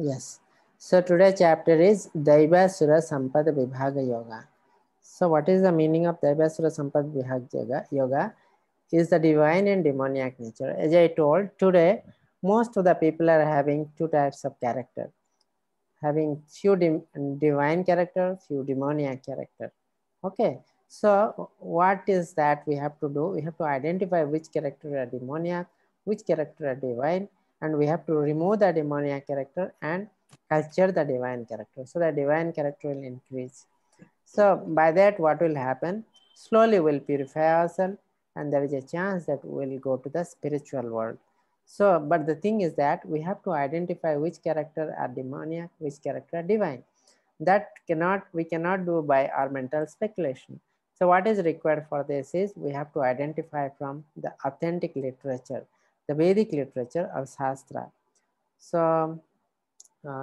Yes. So today chapter is Daivasura Sampada Vibhaga Yoga. So what is the meaning of Daivasura Sampada Vibhaga Yoga? Is the divine and demoniac nature. As I told, today most of the people are having two types of character, having few divine character, few demoniac character. Okay, so what is that we have to do? We have to identify which character are demoniac, which character are divine, and we have to remove the demoniac character and culture the divine character. So the divine character will increase. So by that, what will happen? Slowly we'll purify ourselves, and there is a chance that we'll go to the spiritual world. So, but the thing is that we have to identify which character are demoniac, which character are divine. That we cannot do by our mental speculation. So what is required for this is we have to identify from the authentic literature, the Vedic literature or Shastra. So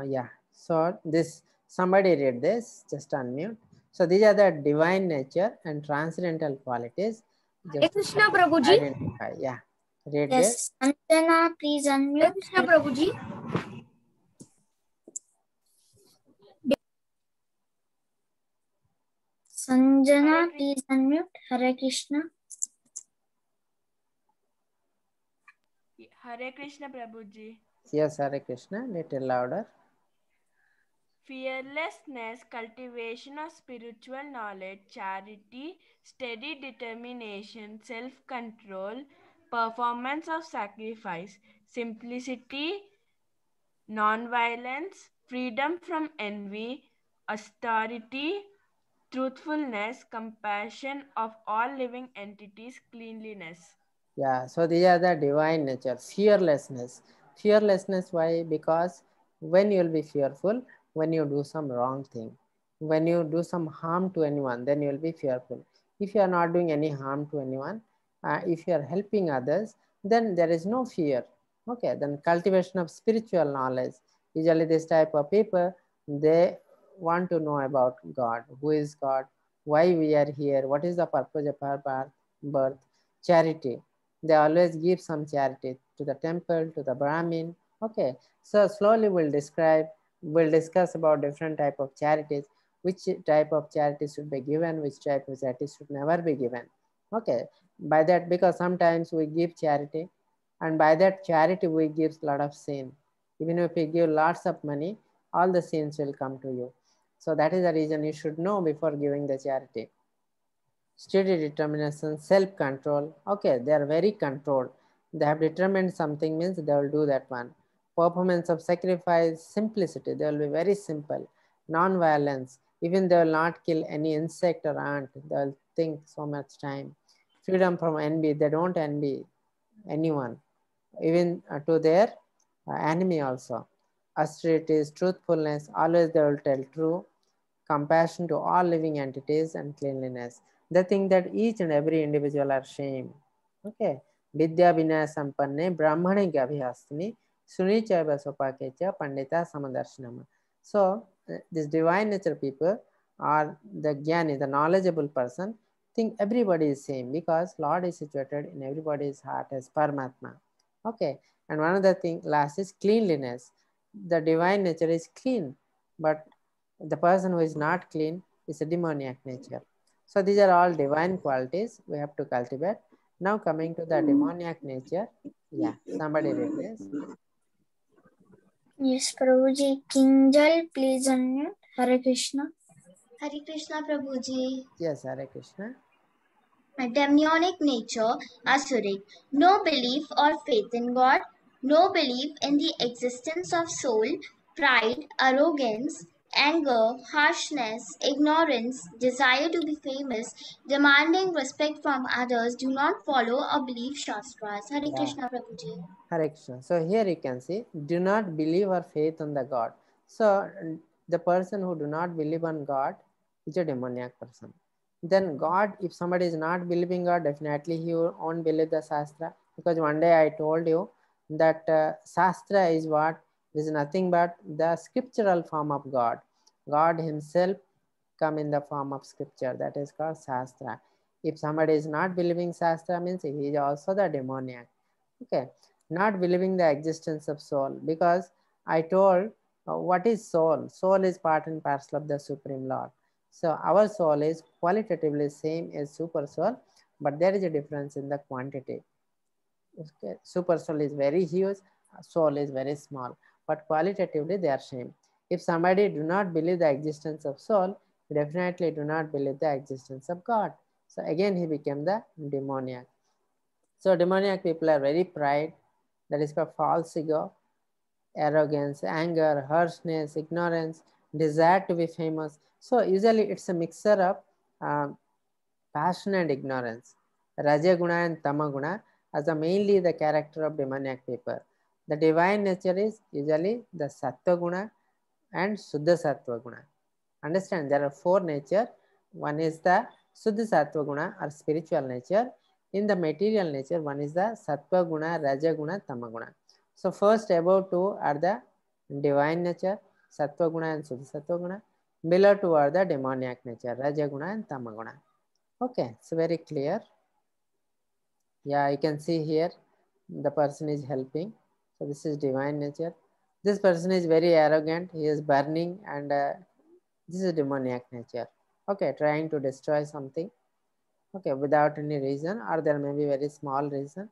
yeah, so this, somebody read this, just unmute. So these are the divine nature and transcendental qualities. Hare Just Krishna Prabhuji. identify. Yeah, read Yes, Sanjana, please unmute. Hare Krishna Prabhuji. Sanjana, please unmute. Hare Krishna. Hare Krishna Prabhuji. Yes, Hare Krishna, little louder. Fearlessness, cultivation of spiritual knowledge, charity, steady determination, self-control, performance of sacrifice, simplicity, non-violence, freedom from envy, austerity, truthfulness, compassion of all living entities, cleanliness. Yeah, so these are the divine nature. Fearlessness. Fearlessness, why? Because when you will be fearful, when you do some wrong thing, when you do some harm to anyone, then you will be fearful. If you are not doing any harm to anyone, if you are helping others, then there is no fear. Okay, then cultivation of spiritual knowledge. Usually this type of people, they want to know about God. Who is God? Why we are here? What is the purpose of our birth? Charity, they always give some charity to the temple, to the Brahmin. Okay, so slowly we'll discuss about different type of charities, which type of charity should be given, which type of charity should never be given. Okay, by that, because sometimes we give charity, and by that charity we give a lot of sin. Even if we give lots of money, all the sins will come to you. So that is the reason you should know before giving the charity. Steady determination, self-control. Okay, they are very controlled. They have determined something, means they will do that one. Performance of sacrifice, simplicity. They will be very simple. Non-violence. Even they will not kill any insect or ant. They will think so much time. Freedom from envy. They don't envy anyone, even to their enemy also. Austerity, truthfulness. Always they will tell true. Compassion to all living entities, and cleanliness. They think that each and every individual are same. Okay. Vidya vinaya sampanne brahmane gabhyastini sunichaiva sopakecha pandita samadarshana. So this divine nature people are the jnani, the knowledgeable person, think everybody is same because Lord is situated in everybody's heart as Paramatma. Okay. And one other thing, last is cleanliness. The divine nature is clean, but the person who is not clean is a demoniac nature. So these are all divine qualities we have to cultivate. Now coming to the demoniac nature. Yeah, somebody read this. Yes, Prabhuji. Kinjal, please unmute. Hare Krishna. Hare Krishna Prabhuji. Yes, Hare Krishna. Demonic nature, Asuric. No belief or faith in God, no belief in the existence of soul, pride, arrogance, anger, harshness, ignorance, desire to be famous, demanding respect from others, do not follow or believe Shastras. Hare Krishna Prabhuji. Hare Krishna. So here you can see, do not believe or faith on the God. So the person who do not believe on God is a demoniac person. Then God, if somebody is not believing God, definitely he won't believe the Shastra. Because one day I told you that Shastra is what? Is nothing but the scriptural form of God. God himself come in the form of scripture. That is called Shastra. If somebody is not believing Shastra, means he is also the demoniac. Okay. Not believing the existence of soul, because I told What is soul? Soul is part and parcel of the Supreme Lord. So our soul is qualitatively same as super soul, but there is a difference in the quantity. Okay. Super soul is very huge, soul is very small, but qualitatively they are same. If somebody do not believe the existence of soul, he definitely do not believe the existence of God. So again he became the demoniac. So demoniac people are very pride, that is called false ego, arrogance, anger, harshness, ignorance, desire to be famous. So usually it's a mixture of passion and ignorance. Rajaguna and Tamaguna as a mainly the character of demoniac people. The divine nature is usually the Sattva Guna and Suddha Sattva Guna. Understand, there are four nature. One is the Suddha Sattva Guna or spiritual nature. In the material nature, one is the Sattva Guna, Raja Guna, Tamaguna. So first above two are the divine nature, Sattva Guna and Suddha Sattva Guna. Below two are the demoniac nature, Raja Guna and Tamaguna. Okay, it's very clear. Yeah, you can see here the person is helping. So this is divine nature. This person is very arrogant. He is burning, and this is demoniac nature. Okay, trying to destroy something. Okay, without any reason, or there may be very small reason.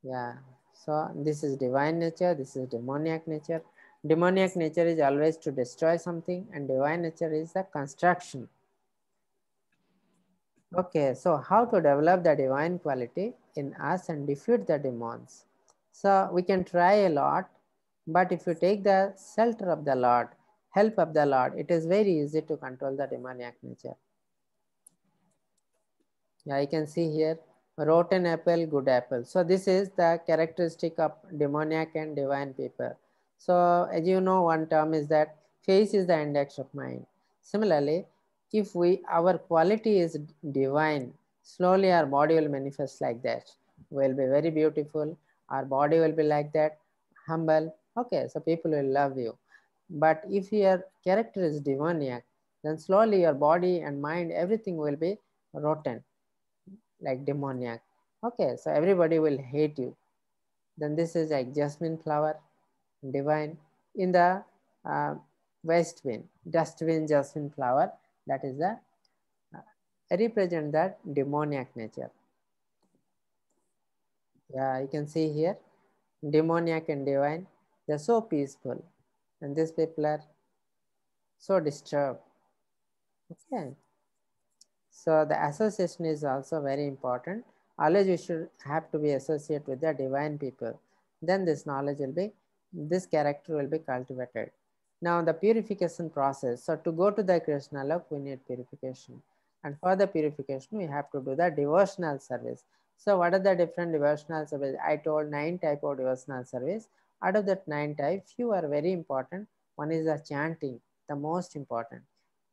Yeah, so this is divine nature. This is demoniac nature. Demoniac nature is always to destroy something, and divine nature is the construction. Okay, so how to develop the divine quality in us and defeat the demons? So we can try a lot, but if you take the shelter of the Lord, help of the Lord, it is very easy to control the demoniac nature. Yeah, you can see here, rotten apple, good apple. So this is the characteristic of demoniac and divine people. So as you know, one term is that face is the index of mind. Similarly, if our quality is divine, slowly our body will manifest like that. Will be very beautiful. Our body will be like that, humble. Okay, so people will love you. But if your character is demoniac, then slowly your body and mind, everything will be rotten, like demoniac. Okay, so everybody will hate you. Then this is like jasmine flower, divine. In the uh, west wind, dustbin jasmine flower, that is the represent that demoniac nature. Yeah, you can see here, demoniac and divine, they're so peaceful, and these people are so disturbed. Okay, so the association is also very important. Always you should have to be associated with the divine people. Then this knowledge will be, this character will be cultivated. Now the purification process. So to go to the Krishna love, we need purification. And for the purification, we have to do the devotional service. So what are the different devotional service? I told 9 type of devotional service. Out of that 9 type, few are very important. One is the chanting, the most important.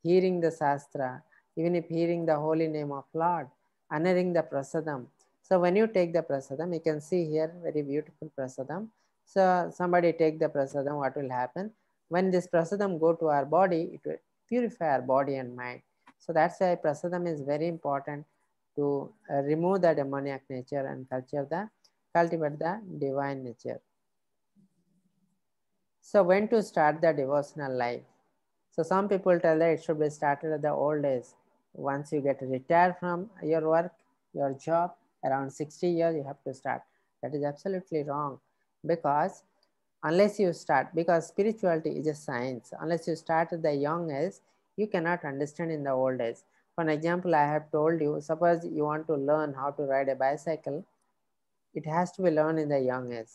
Hearing the Shastra, even if hearing the holy name of Lord, honoring the prasadam. So when you take the prasadam, you can see here very beautiful prasadam. So somebody take the prasadam, what will happen? When this prasadam go to our body, it will purify our body and mind. So that's why prasadam is very important to remove the demoniac nature and cultivate the divine nature. So when to start the devotional life? So some people tell that it should be started at the old age. Once you get retired from your work, your job, around 60 years, you have to start. That is absolutely wrong, because unless you start, because spirituality is a science, unless you start at the young age, you cannot understand in the old age. For an example, I have told you, suppose you want to learn how to ride a bicycle, it has to be learned in the young age,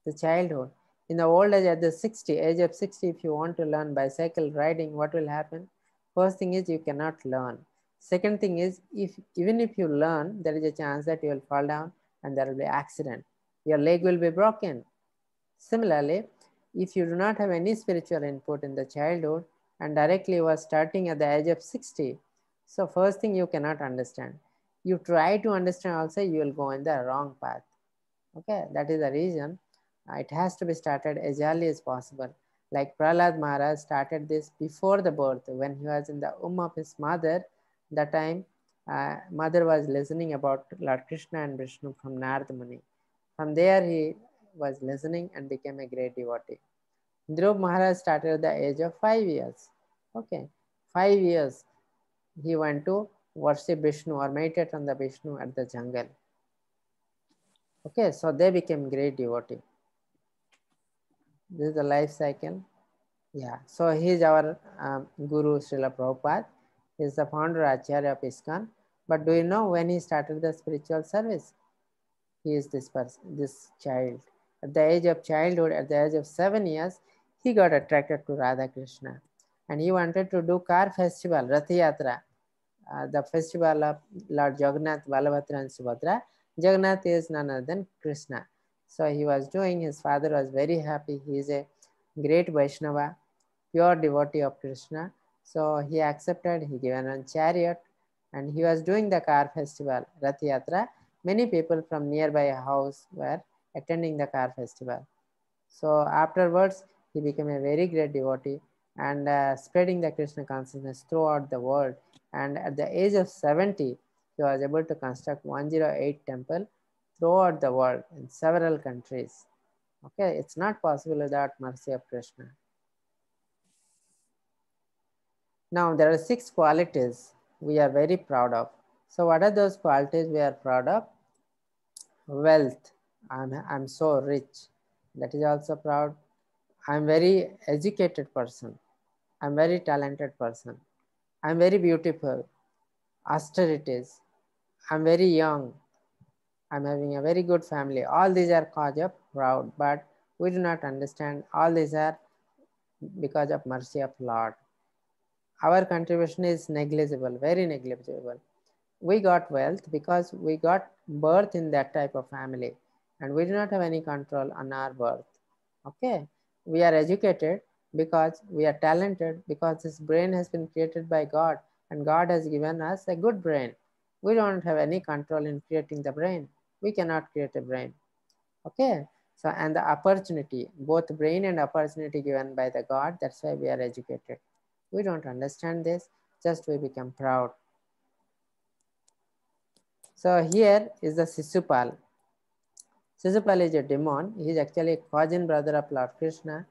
the childhood. In the old age, at the age of 60, if you want to learn bicycle riding, what will happen? First thing is you cannot learn. Second thing is, even if you learn, there is a chance that you will fall down and there will be accident. Your leg will be broken. Similarly, if you do not have any spiritual input in the childhood and directly you are starting at the age of 60, so first thing you cannot understand. You try to understand also, you will go in the wrong path. Okay, that is the reason it has to be started as early as possible. Like Prahlad Maharaj started this before the birth. When he was in the womb of his mother, that time mother was listening about Lord Krishna and Vishnu from Narad Muni. From there he was listening and became a great devotee. Dhruv Maharaj started at the age of 5 years. Okay, 5 years he went to worship Vishnu or meditate on the Vishnu at the jungle. Okay, so they became great devotee. This is the life cycle. Yeah, so he is our Guru Srila Prabhupada. He is the founder Acharya of ISKCON. But do you know when he started the spiritual service? He is this person, this child. At the age of childhood, at the age of 7 years, he got attracted to Radha Krishna. And he wanted to do car festival, Rath Yatra, the festival of Lord Jagannath, Balabhadra and Subhadra. Jagannath is none other than Krishna. So he was doing, his father was very happy. He is a great Vaishnava, pure devotee of Krishna. So he accepted, he given a chariot, and he was doing the car festival, Rath Yatra. Many people from nearby house were attending the car festival. So afterwards, he became a very great devotee and spreading the Krishna consciousness throughout the world. And at the age of 70, he was able to construct 108 temple throughout the world in several countries. Okay, it's not possible without mercy of Krishna. Now there are 6 qualities we are very proud of. So what are those qualities we are proud of? Wealth. I'm so rich. That is also proud. I'm very educated person. I'm very talented person. I'm very beautiful. Austerities. I'm very young. I'm having a very good family. All these are cause of proud, but we do not understand all these are because of mercy of Lord. Our contribution is negligible, very negligible. We got wealth because we got birth in that type of family and we do not have any control on our birth. Okay, we are educated because we are talented because this brain has been created by God and God has given us a good brain. We don't have any control in creating the brain. We cannot create a brain. Okay, so and the opportunity, both brain and opportunity given by the God, that's why we are educated. We don't understand this, just we become proud. So here is the Sisupal. Sisupal is a demon. He is actually a cousin brother of Lord Krishna.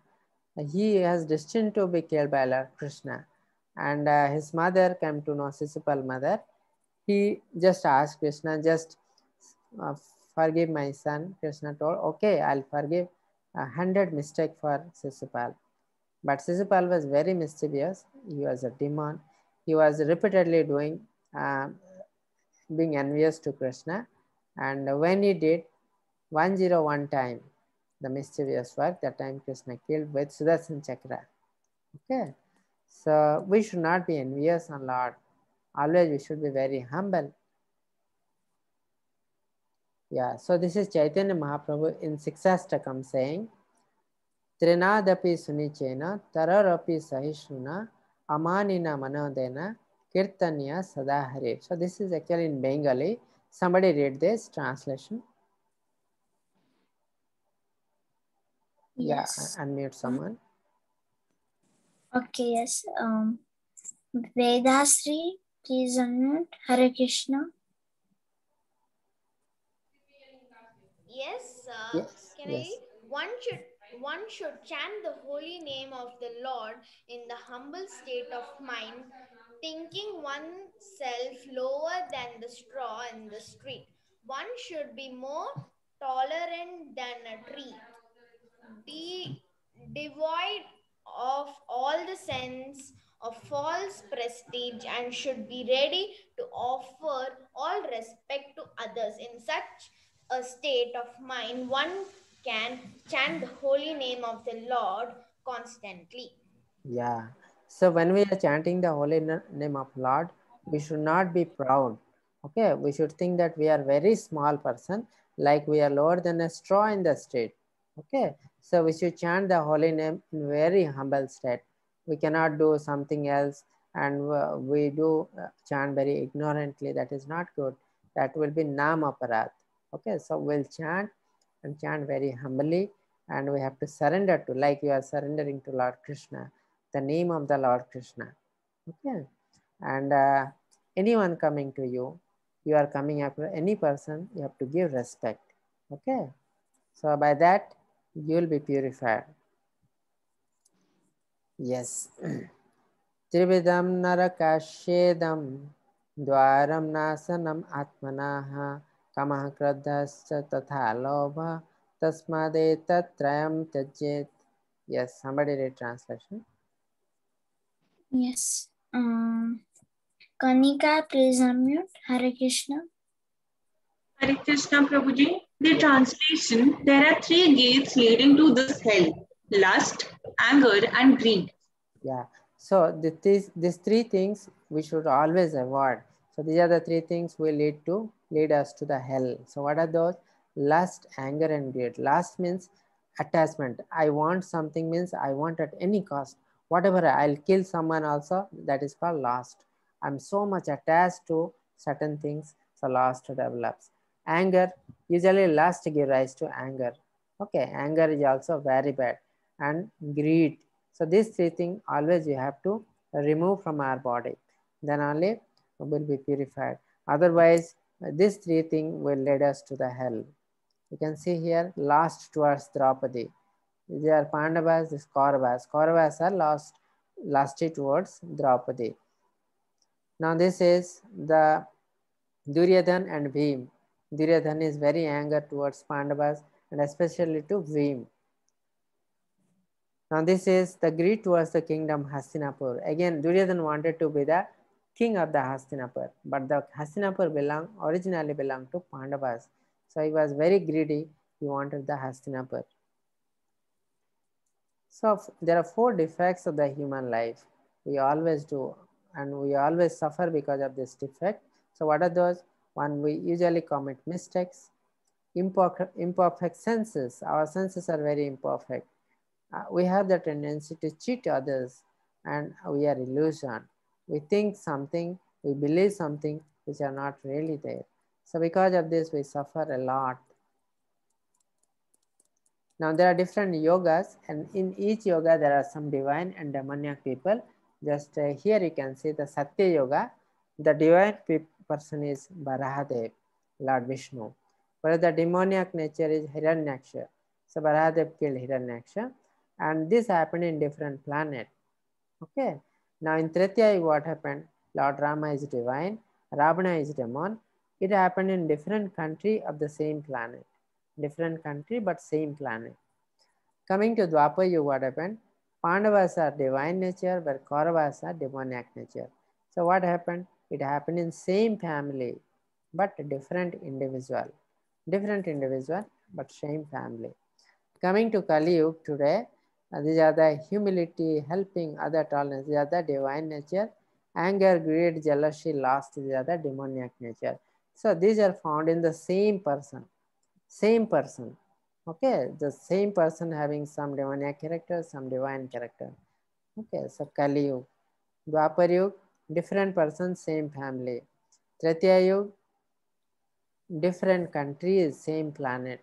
He has destined to be killed by Lord Krishna. And his mother came to know Sisupal mother. He just asked Krishna, just uh, forgive my son. Krishna told, okay, I'll forgive 100 mistake for Sisupal. But Sisupal was very mischievous. He was a demon. He was repeatedly doing, being envious to Krishna. And when he did 101 time, the mischievous work, that time Krishna killed with Sudarshan Chakra. Okay. So we should not be envious on Lord. Always we should be very humble. Yeah, so this is Chaitanya Mahaprabhu in Siksastakam saying, Trinadapi sunichena tararapi sahishruna amanina manodena kirtanya sadahare. So this is actually in Bengali. Somebody read this translation. Yes. Yeah, unmute someone. Okay, yes. Vedasri, please unmute. Hare Krishna. Yes, sir. Yes, Can yes. I? One should chant the holy name of the Lord in the humble state of mind, thinking oneself lower than the straw in the street. One should be more tolerant than a tree, devoid of all the sense of false prestige, and should be ready to offer all respect to others. In such a state of mind, one can chant the holy name of the Lord constantly. Yeah. So when we are chanting the holy name of Lord, we should not be proud. Okay. We should think that we are very small person, like we are lower than a straw in the street. Okay. So we should chant the holy name in very humble state. We cannot do something else and we do chant very ignorantly. That is not good. That will be nam aparat. Okay. So we'll chant and chant very humbly and we have to surrender to, like you are surrendering to Lord Krishna, the name of the Lord Krishna. Okay. And anyone coming to you, you are coming after any person, you have to give respect. Okay. So by that, you will be purified. Yes. Trividam narakashyedam dwaram nasanam atmanaha kamah kradhascha tatha lobha tasmadetat tyajet. Yes, somebody read translation. Yes. Kanika, please unmute. Hare Krishna. Hare Krishna Prabhuji. The translation, there are three gates leading to this hell: lust, anger, and greed. Yeah, so these three things we should always avoid. So these are the three things will lead us to the hell. So what are those? Lust, anger, and greed. Lust means attachment. I want something means I want at any cost. Whatever, I'll kill someone also, that is called lust. I'm so much attached to certain things, so lust develops. Anger, usually lust gives rise to anger. Okay, anger is also very bad. And greed. So these three things always you have to remove from our body. Then only will be purified. Otherwise, these three things will lead us to the hell. You can see here, last towards Draupadi. These are Pandavas, this Kauravas. Kauravas are lasted towards Draupadi. Now this is the Duryodhan and Bhim. Duryodhan is very angry towards Pandavas and especially to Bhim. Now this is the greed towards the kingdom Hastinapur. Again, Duryodhan wanted to be the king of the Hastinapur, but the Hastinapur originally belonged to Pandavas. So he was very greedy. He wanted the Hastinapur. So there are 4 defects of the human life. We always do, and we always suffer because of this defect. So what are those? One, we usually commit mistakes. Imperfect senses. Our senses are very imperfect. We have the tendency to cheat others, and we are illusion. We think something, we believe something which are not really there. So because of this, we suffer a lot. Now there are different yogas, and in each yoga there are some divine and demoniac people. Just here you can see the Satya Yoga. The divine person is Varahadev, Lord Vishnu. Whereas the demoniac nature is Hiranyaksha. So Varahadev killed Hiranyaksha, and this happened in different planets. Okay. Now in Tretya, what happened? Lord Rama is divine, Ravana is demon. It happened in different country of the same planet. Different country but same planet. Coming to Dwapar Yuga, what happened? Pandavas are divine nature, but Kauravas are demoniac nature. So what happened? It happened in same family, but different individual. Different individual, but same family. Coming to Kali Yuga today, these are the humility, helping, other tolerance. These are the divine nature. Anger, greed, jealousy, lust. These are the demoniac nature. So these are found in the same person. Same person. Okay, the same person having some demoniac character, some divine character. Okay, so Kali Yuga. Dwapar Yuga, different person, same family. Tretya Yuga, different countries, same planet.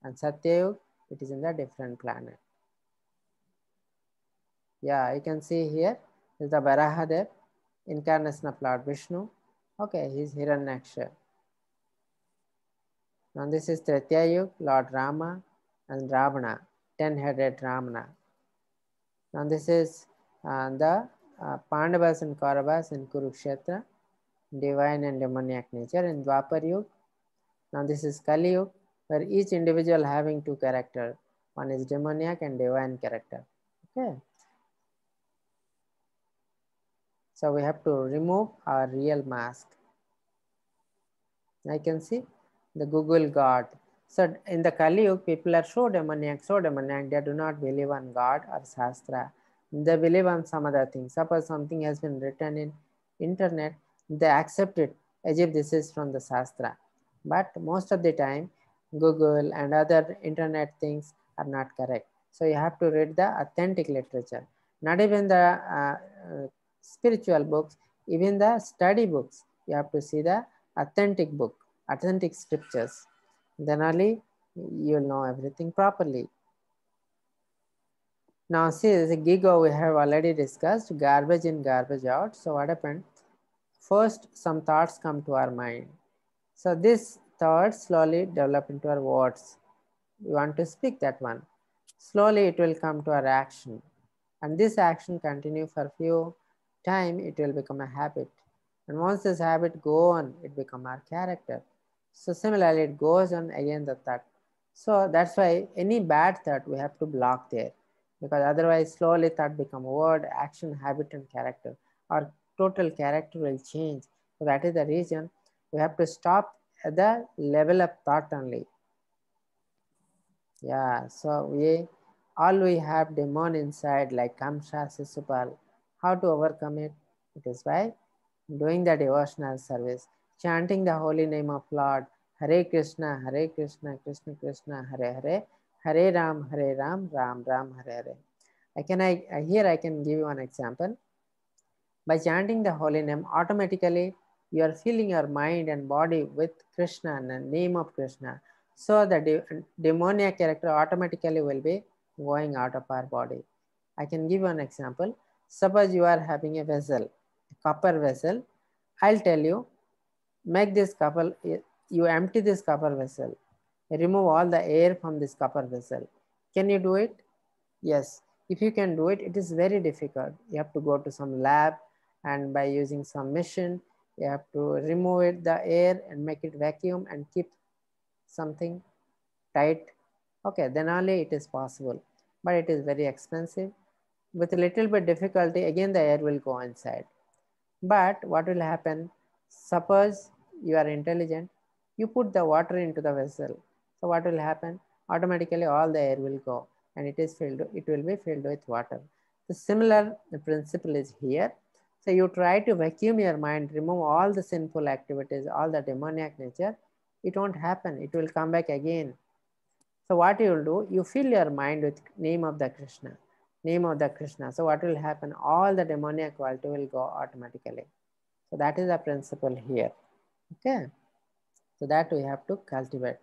And Satya Yuga, it is in the different planet. Yeah, you can see here is the Varahadev, incarnation of Lord Vishnu. Okay, he is Hiranyaksha. Now this is Tretya Yuga, Lord Rama and Ravana, 10-headed Ravana. Now this is the Pandavas and Kauravas in Kurukshetra, divine and demoniac nature in Dwapar Yuga. Now this is Kali Yuga, where each individual having 2 characters. One is demoniac and divine character. Okay. So we have to remove our real mask. I can see the Google God. So in the Kali Yuga, people are so demoniac, they do not believe on God or Shastra. They believe on some other things. Suppose something has been written in internet, they accept it as if this is from the Shastra. But most of the time, Google and other internet things are not correct. So you have to read the authentic literature. Not even the spiritual books, even the study books. You have to see the authentic book, authentic scriptures. Then only you'll know everything properly. Now see, the Gigo we have already discussed, garbage in, garbage out. So what happened? First, some thoughts come to our mind. So these thoughts slowly develop into our words. We want to speak that one. Slowly it will come to our action. And this action continue for few time, it will become a habit. And once this habit go on, it become our character. So similarly, it goes on again the thought. So that's why any bad thought we have to block there, because otherwise slowly thought become word, action, habit, and character. Our total character will change. So that is the reason we have to stop at the level of thought only. Yeah, so we have demon inside like Kamsha Sisupal. How to overcome it? It is by doing the devotional service, chanting the holy name of Lord, Hare Krishna, Krishna Krishna, Hare Hare, Hare Ram, Ram Ram, Hare Hare. Here I can give you an example. By chanting the holy name, automatically you are filling your mind and body with Krishna and the name of Krishna. So the demoniac character automatically will be going out of our body. I can give you an example. Suppose you are having a vessel, a copper vessel. I'll tell you, make this copper, you empty this copper vessel. Remove all the air from this copper vessel. Can you do it? Yes. If you can do it, it is very difficult. You have to go to some lab, and by using some machine, you have to remove it, the air, and make it vacuum and keep something tight. Okay, then only it is possible, but it is very expensive. With a little bit difficulty, again the air will go inside. But what will happen? Suppose you are intelligent, you put the water into the vessel. So what will happen? Automatically all the air will go, and it will be filled with water. The similar principle is here. So you try to vacuum your mind, remove all the sinful activities, all the demoniac nature. It won't happen. It will come back again. So what you will do, you fill your mind with name of the Krishna, name of the Krishna. So what will happen? All the demoniac quality will go automatically. So that is the principle here. Okay. So that we have to cultivate.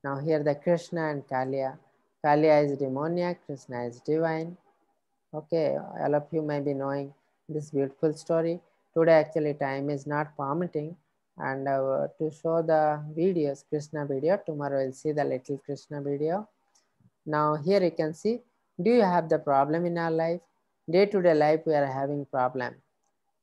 Now here the Krishna and Kaliya. Kaliya is demoniac, Krishna is divine. Okay, all of you may be knowing this beautiful story. Today actually time is not permitting, and to show the videos, Krishna video, tomorrow we'll see the little Krishna video. Now here you can see, do you have the problem in our life? Day to day life we are having problem.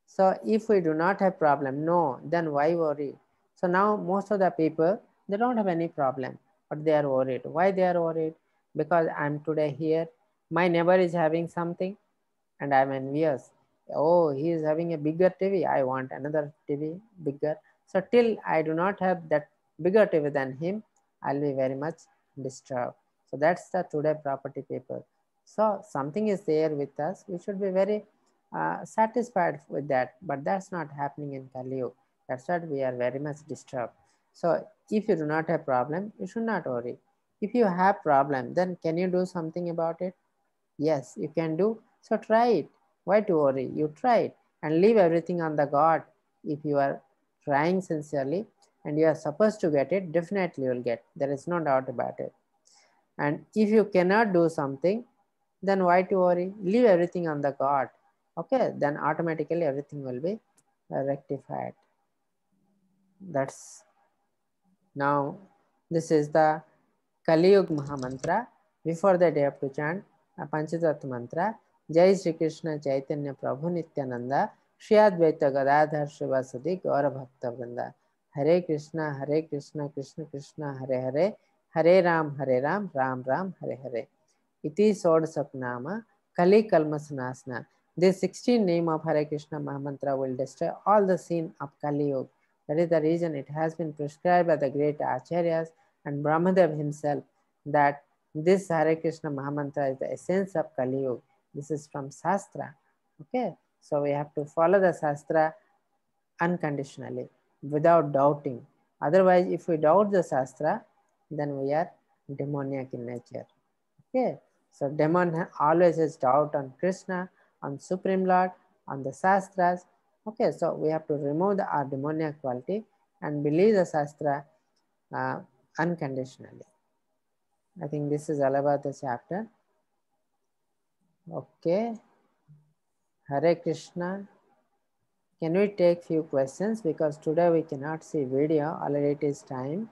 So if we do not have problem, no, then why worry? So now most of the people, they don't have any problem, but they are worried. Why they are worried? Because I'm today here, my neighbor is having something and I'm envious. Oh, he is having a bigger TV. I want another TV bigger. So till I do not have that bigger TV than him, I'll be very much disturbed. So that's the today property people. So something is there with us. We should be very satisfied with that, but that's not happening in Kali Yuga. That's what we are very much disturbed. So if you do not have problem, you should not worry. If you have problem, then can you do something about it? Yes, you can do. So try it. Why to worry? You try it and leave everything on the God. If you are trying sincerely and you are supposed to get it, definitely you will get. There is no doubt about it. And if you cannot do something, then why to worry? Leave everything on the God. Okay, then automatically everything will be rectified. That's now, this is the Kali Yuga Mahamantra. Before that, you have to chant a Panchatattva mantra. Jai Shri Krishna Chaitanya Prabhu Nityananda Shri Advaita Gadadhar Shivasadi Gaura Bhakta Vrinda. Hare Krishna, Krishna Krishna, Hare Hare, Hare Ram, Ram Ram, Hare Hare. Iti Sodasapnama Kali Kalmasanasana. This 16 name of Hare Krishna Mahamantra will destroy all the sin of Kali Yuga. That is the reason it has been prescribed by the great Acharyas and Brahmadev himself that this Hare Krishna Mahamantra is the essence of Kali Yuga. This is from Shastra. Okay, so we have to follow the Shastra unconditionally, without doubting. Otherwise, if we doubt the Shastra, then we are demoniac in nature. Okay, so demon always has doubt on Krishna, on Supreme Lord, on the Shastras. Okay, so we have to remove our demoniac quality and believe the Shastra unconditionally. I think this is all about the chapter. Okay, Hare Krishna. Can we take few questions, because today we cannot see video, already it is time.